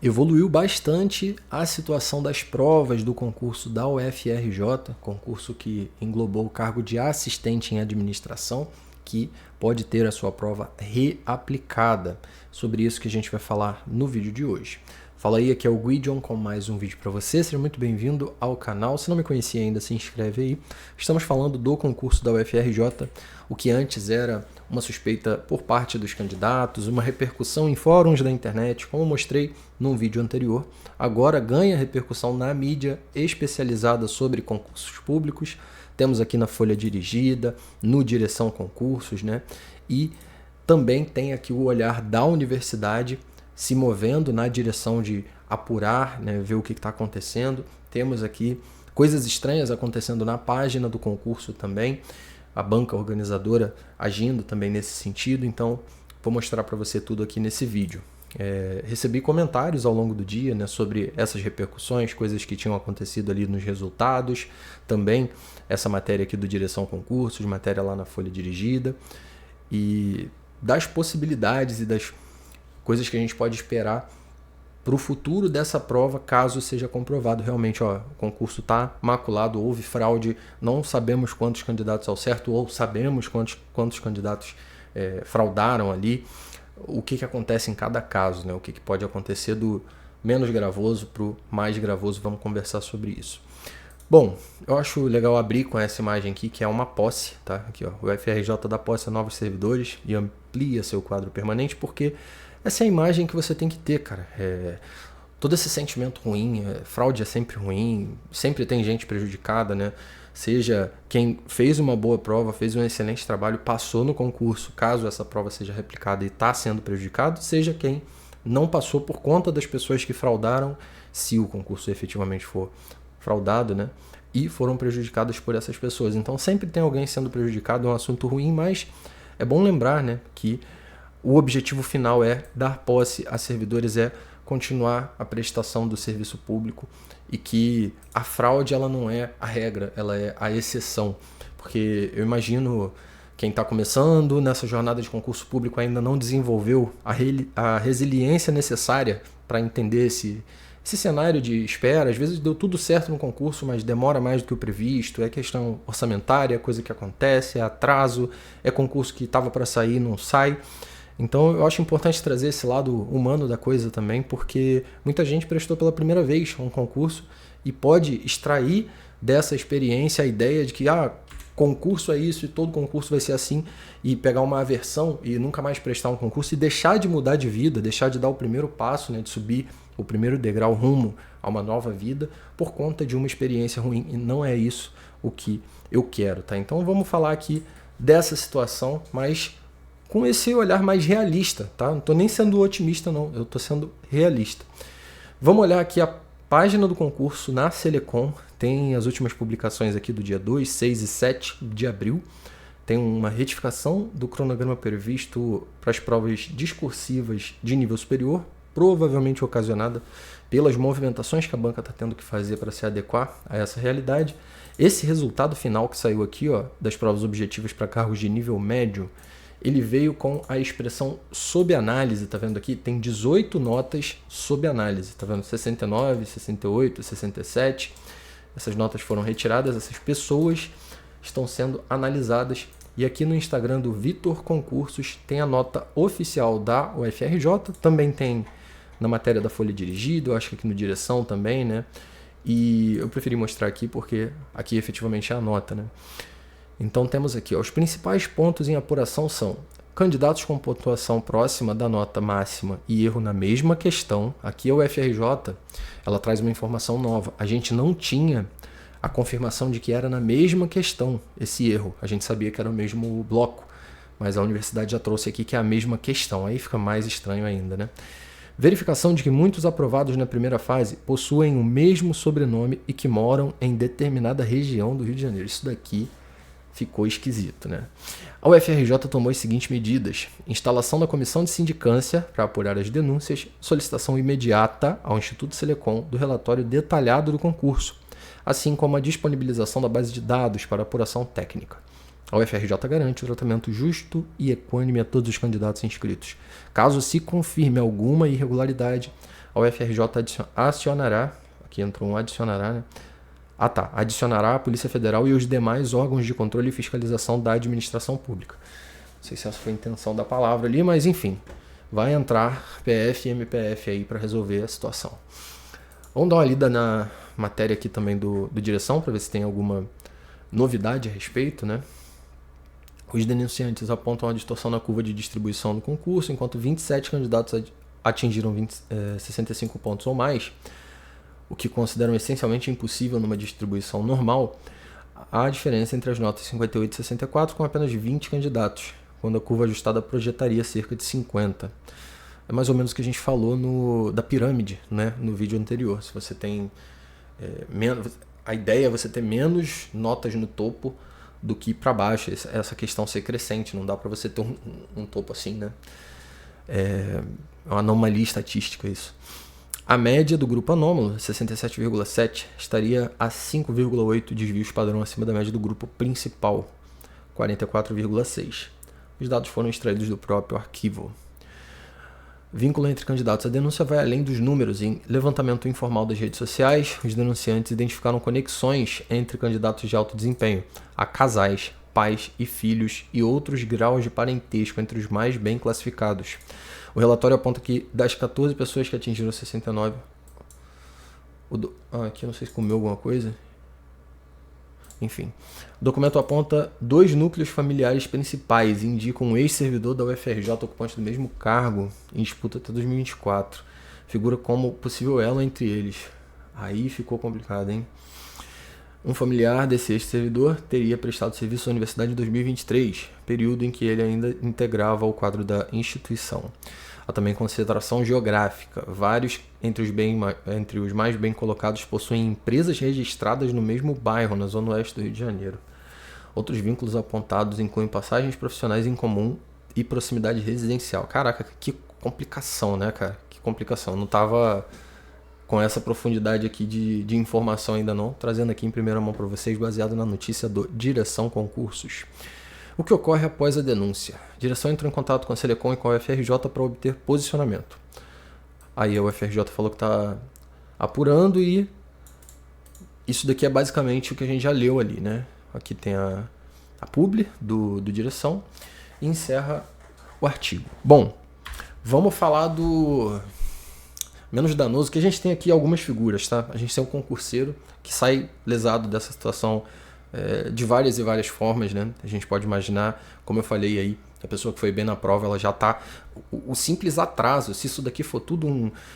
Evoluiu bastante a situação das provas do concurso da UFRJ, concurso que englobou o cargo de assistente em administração, que pode ter a sua prova reaplicada. Sobre isso que a gente vai falar no vídeo de hoje. Fala aí, aqui é o Guidion com mais um vídeo para você. Seja muito bem-vindo ao canal. Se não me conhecia ainda, se inscreve aí. Estamos falando do concurso da UFRJ, o que antes era uma suspeita por parte dos candidatos, uma repercussão em fóruns da internet, como mostrei num vídeo anterior. Agora ganha repercussão na mídia especializada sobre concursos públicos. Temos aqui na Folha Dirigida, no Direção Concursos, né? E também tem aqui o olhar da universidade se movendo na direção de apurar, né, ver o que está acontecendo. Temos aqui coisas estranhas acontecendo na página do concurso também, a banca organizadora agindo também nesse sentido, então vou mostrar para você tudo aqui nesse vídeo. Recebi comentários ao longo do dia, né, sobre essas repercussões, coisas que tinham acontecido ali nos resultados, também essa matéria aqui do Direção Concursos, matéria lá na Folha Dirigida, e das possibilidades e das coisas que a gente pode esperar para o futuro dessa prova, caso seja comprovado realmente, o concurso está maculado, houve fraude, não sabemos quantos candidatos ao certo, ou sabemos quantos candidatos fraudaram ali, o que acontece em cada caso, né? O que pode acontecer do menos gravoso para o mais gravoso, vamos conversar sobre isso. Bom, eu acho legal abrir com essa imagem aqui, que é uma posse, tá? Aqui, ó, o UFRJ dá posse a novos servidores e amplia seu quadro permanente, porque essa é a imagem que você tem que ter, cara. Todo esse sentimento ruim, fraude é sempre ruim, sempre tem gente prejudicada, né? Seja quem fez uma boa prova, fez um excelente trabalho, passou no concurso, caso essa prova seja replicada e está sendo prejudicado, seja quem não passou por conta das pessoas que fraudaram, se o concurso efetivamente for fraudado, né? E foram prejudicadas por essas pessoas. Então sempre tem alguém sendo prejudicado, é um assunto ruim, mas é bom lembrar, né, que o objetivo final é dar posse a servidores, é continuar a prestação do serviço público, e que a fraude ela não é a regra, ela é a exceção. Porque eu imagino quem está começando nessa jornada de concurso público ainda não desenvolveu a resiliência necessária para entender esse cenário de espera. Às vezes deu tudo certo no concurso, mas demora mais do que o previsto, é questão orçamentária, é coisa que acontece, é atraso, é concurso que estava para sair e não sai. Então eu acho importante trazer esse lado humano da coisa também, porque muita gente prestou pela primeira vez um concurso e pode extrair dessa experiência a ideia de que concurso é isso e todo concurso vai ser assim, e pegar uma aversão e nunca mais prestar um concurso e deixar de mudar de vida, deixar de dar o primeiro passo, né, de subir o primeiro degrau rumo a uma nova vida por conta de uma experiência ruim, e não é isso o que eu quero, tá? Então vamos falar aqui dessa situação, mas com esse olhar mais realista, tá? Não estou nem sendo otimista, não, eu estou sendo realista. Vamos olhar aqui a página do concurso na Selecom, tem as últimas publicações aqui do dia 2, 6 e 7 de abril, tem uma retificação do cronograma previsto para as provas discursivas de nível superior, provavelmente ocasionada pelas movimentações que a banca está tendo que fazer para se adequar a essa realidade. Esse resultado final que saiu aqui, ó, das provas objetivas para cargos de nível médio, ele veio com a expressão sob análise, tá vendo aqui? Tem 18 notas sob análise, tá vendo? 69, 68, 67. Essas notas foram retiradas, essas pessoas estão sendo analisadas. E aqui no Instagram do Vitor Concursos tem a nota oficial da UFRJ, também tem na matéria da Folha Dirigida, eu acho que aqui no Direção também, né? E eu preferi mostrar aqui porque aqui efetivamente é a nota, né? Então temos aqui, ó, os principais pontos em apuração são candidatos com pontuação próxima da nota máxima e erro na mesma questão. Aqui a UFRJ, ela traz uma informação nova. A gente não tinha a confirmação de que era na mesma questão esse erro. A gente sabia que era o mesmo bloco, mas a universidade já trouxe aqui que é a mesma questão. Aí fica mais estranho ainda, né? Verificação de que muitos aprovados na primeira fase possuem o mesmo sobrenome e que moram em determinada região do Rio de Janeiro. Isso daqui ficou esquisito, né? A UFRJ tomou as seguintes medidas: instalação da comissão de sindicância para apurar as denúncias, solicitação imediata ao Instituto Selecom do relatório detalhado do concurso, assim como a disponibilização da base de dados para apuração técnica. A UFRJ garante o tratamento justo e equânime a todos os candidatos inscritos. Caso se confirme alguma irregularidade, a UFRJ acionará, aqui entrou um adicionará, né? Adicionará a Polícia Federal e os demais órgãos de controle e fiscalização da administração pública. Não sei se essa foi a intenção da palavra ali, mas enfim, vai entrar PF e MPF aí para resolver a situação. Vamos dar uma lida na matéria aqui também do direção, para ver se tem alguma novidade a respeito, né? Os denunciantes apontam a distorção na curva de distribuição do concurso, enquanto 27 candidatos atingiram 65 pontos ou mais, o que consideram essencialmente impossível numa distribuição normal. Há diferença entre as notas 58 e 64, com apenas 20 candidatos, quando a curva ajustada projetaria cerca de 50. É mais ou menos o que a gente falou da pirâmide, né, no vídeo anterior. Se você tem a ideia é você ter menos notas no topo do que para baixo, essa questão ser crescente, não dá para você ter um topo assim, né? É uma anomalia estatística isso. A média do grupo anômalo, 67,7, estaria a 5,8 desvios padrão acima da média do grupo principal, 44,6. Os dados foram extraídos do próprio arquivo. Vínculo entre candidatos. A denúncia vai além dos números. Em levantamento informal das redes sociais, os denunciantes identificaram conexões entre candidatos de alto desempenho a casais, pais e filhos e outros graus de parentesco entre os mais bem classificados. O relatório aponta que das 14 pessoas que atingiram 69... aqui eu não sei se comeu alguma coisa. Enfim. O documento aponta 2 núcleos familiares principais e indica um ex-servidor da UFRJ ocupante do mesmo cargo em disputa até 2024. Figura como possível elo entre eles. Aí ficou complicado, hein? Um familiar desse ex-servidor teria prestado serviço à universidade em 2023, período em que ele ainda integrava o quadro da instituição. Há também consideração geográfica. Vários entre os mais bem colocados possuem empresas registradas no mesmo bairro, na zona oeste do Rio de Janeiro. Outros vínculos apontados incluem passagens profissionais em comum e proximidade residencial. Caraca, que complicação, né, cara? Que complicação. Não estava com essa profundidade aqui de informação ainda não, trazendo aqui em primeira mão para vocês, baseado na notícia do Direção Concursos. O que ocorre após a denúncia? A direção entrou em contato com a Selecom e com a UFRJ para obter posicionamento. Aí a UFRJ falou que está apurando e isso daqui é basicamente o que a gente já leu ali, né? Aqui tem a publi do direção e encerra o artigo. Bom, vamos falar do menos danoso, que a gente tem aqui algumas figuras, tá? A gente tem um concurseiro que sai lesado dessa situação de várias e várias formas, né? A gente pode imaginar, como eu falei aí, a pessoa que foi bem na prova, ela já está... O simples atraso, se isso daqui for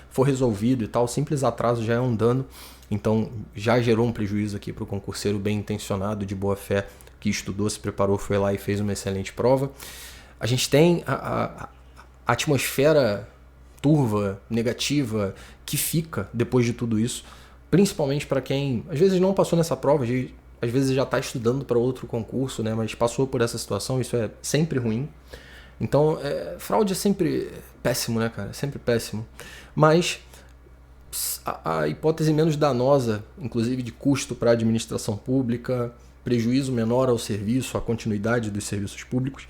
for resolvido e tal, o simples atraso já é um dano. Então, já gerou um prejuízo aqui para o concurseiro bem intencionado, de boa fé, que estudou, se preparou, foi lá e fez uma excelente prova. A gente tem a atmosfera turva, negativa, que fica depois de tudo isso, principalmente para quem, às vezes, não passou nessa prova, às vezes já está estudando para outro concurso, né, mas passou por essa situação, isso é sempre ruim. Então, fraude é sempre péssimo, né, cara? Sempre péssimo. Mas a hipótese menos danosa, inclusive de custo para a administração pública, prejuízo menor ao serviço, à continuidade dos serviços públicos,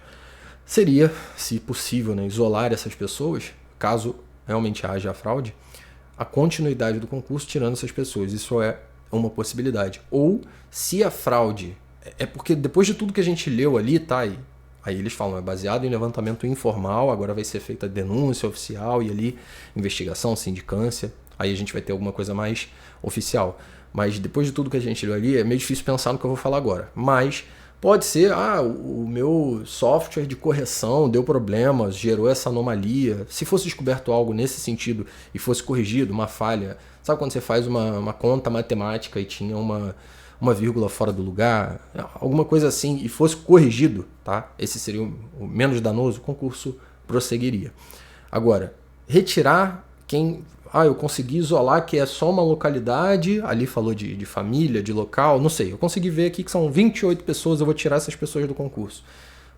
seria, se possível, né, isolar essas pessoas, caso realmente haja a fraude, a continuidade do concurso tirando essas pessoas. Isso é uma possibilidade. Ou, se a fraude... É porque depois de tudo que a gente leu ali, tá? Aí eles falam, é baseado em levantamento informal, agora vai ser feita denúncia oficial e ali investigação, sindicância. Aí a gente vai ter alguma coisa mais oficial. Mas depois de tudo que a gente leu ali, é meio difícil pensar no que eu vou falar agora. Mas pode ser, o meu software de correção deu problemas, gerou essa anomalia. Se fosse descoberto algo nesse sentido e fosse corrigido, uma falha... Sabe quando você faz uma conta matemática e tinha uma vírgula fora do lugar? Alguma coisa assim, e fosse corrigido, tá? Esse seria o menos danoso, o concurso prosseguiria. Agora, retirar quem... eu consegui isolar que é só uma localidade, ali falou de família, de local, não sei. Eu consegui ver aqui que são 28 pessoas, eu vou tirar essas pessoas do concurso.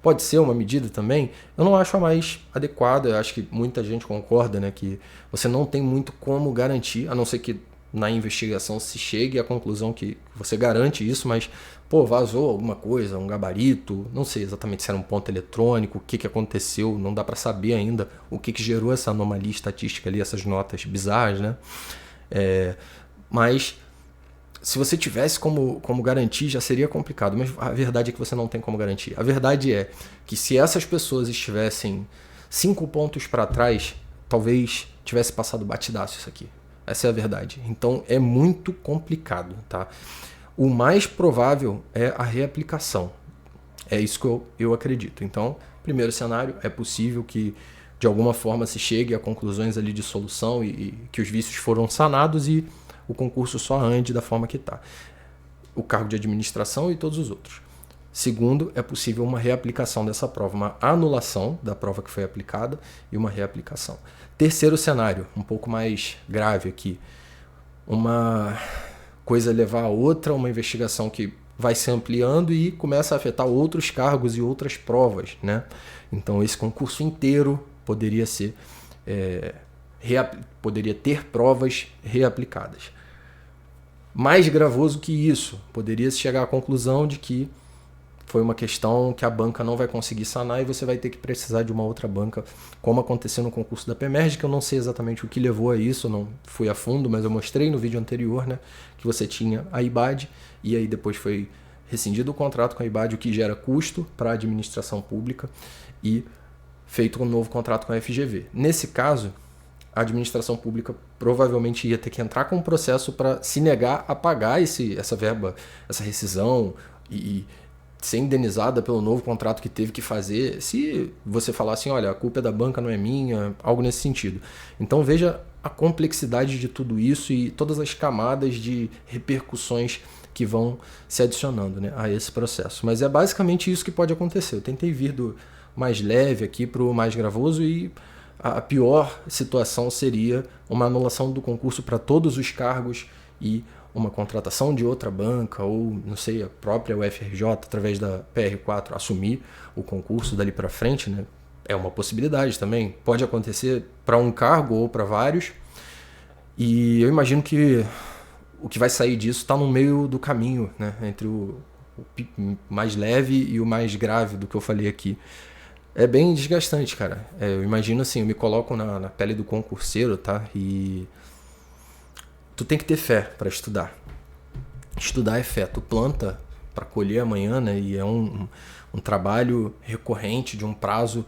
Pode ser uma medida também, eu não acho a mais adequada, eu acho que muita gente concorda, né, que você não tem muito como garantir, a não ser que na investigação se chegue à conclusão que você garante isso, mas pô, vazou alguma coisa, um gabarito, não sei exatamente se era um ponto eletrônico, o que aconteceu, não dá para saber ainda o que gerou essa anomalia estatística ali, essas notas bizarras, né? Mas se você tivesse como garantir, já seria complicado, mas a verdade é que você não tem como garantir. A verdade é que se essas pessoas estivessem 5 pontos para trás, talvez tivesse passado batidaço isso aqui. Essa é a verdade. Então é muito complicado, tá? O mais provável é a reaplicação. É isso que eu acredito. Então, primeiro cenário, é possível que de alguma forma se chegue a conclusões ali de solução e que os vícios foram sanados e o concurso só ande da forma que está. O cargo de administração e todos os outros. Segundo, é possível uma reaplicação dessa prova, uma anulação da prova que foi aplicada e uma reaplicação. Terceiro cenário, um pouco mais grave aqui, uma coisa levar a outra, uma investigação que vai se ampliando e começa a afetar outros cargos e outras provas, né? Então esse concurso inteiro poderia ser poderia ter provas reaplicadas. Mais gravoso que isso, poderia se chegar à conclusão de que foi uma questão que a banca não vai conseguir sanar e você vai ter que precisar de uma outra banca, como aconteceu no concurso da PEMERG, que eu não sei exatamente o que levou a isso, não fui a fundo, mas eu mostrei no vídeo anterior, né, que você tinha a IBAD e aí depois foi rescindido o contrato com a IBAD, o que gera custo para a administração pública e feito um novo contrato com a FGV. Nesse caso, a administração pública provavelmente ia ter que entrar com um processo para se negar a pagar essa verba, essa rescisão e ser indenizada pelo novo contrato que teve que fazer, se você falar assim, olha, a culpa é da banca, não é minha, algo nesse sentido. Então veja a complexidade de tudo isso e todas as camadas de repercussões que vão se adicionando, né, a esse processo. Mas é basicamente isso que pode acontecer. Eu tentei vir do mais leve aqui para o mais gravoso e a pior situação seria uma anulação do concurso para todos os cargos e uma contratação de outra banca ou, não sei, a própria UFRJ, através da PR4, assumir o concurso dali para frente, né? É uma possibilidade também. Pode acontecer para um cargo ou para vários. E eu imagino que o que vai sair disso está no meio do caminho, né? Entre o mais leve e o mais grave do que eu falei aqui. É bem desgastante, cara. Eu imagino assim, eu me coloco na pele do concurseiro, tá? E tu tem que ter fé para estudar. Estudar é fé. Tu planta para colher amanhã, né? E é um trabalho recorrente de um prazo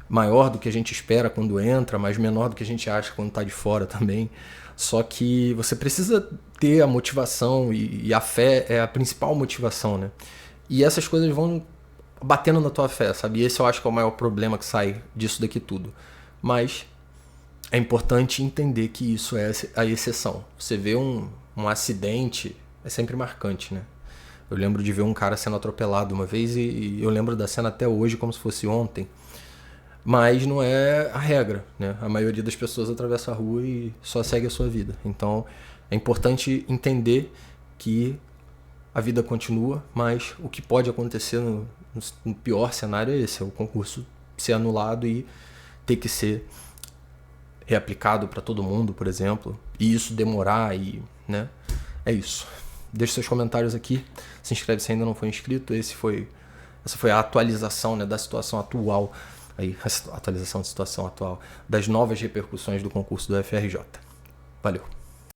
maior do que a gente espera quando entra, mas menor do que a gente acha quando tá de fora também. Só que você precisa ter a motivação e a fé é a principal motivação, né? E essas coisas vão batendo na tua fé, sabe? E esse eu acho que é o maior problema que sai disso daqui tudo. Mas é importante entender que isso é a exceção. Você vê um acidente, é sempre marcante, né? Eu lembro de ver um cara sendo atropelado uma vez e eu lembro da cena até hoje como se fosse ontem. Mas não é a regra, né? A maioria das pessoas atravessa a rua e só segue a sua vida. Então é importante entender que a vida continua, mas o que pode acontecer no pior cenário é esse, é o concurso ser anulado e ter que ser reaplicado para todo mundo, por exemplo, e isso demorar e, né? É isso. Deixe seus comentários aqui, se inscreve se ainda não for inscrito. Essa foi a atualização, né, da situação atual, aí, a atualização da situação atual das novas repercussões do concurso do FRJ. Valeu!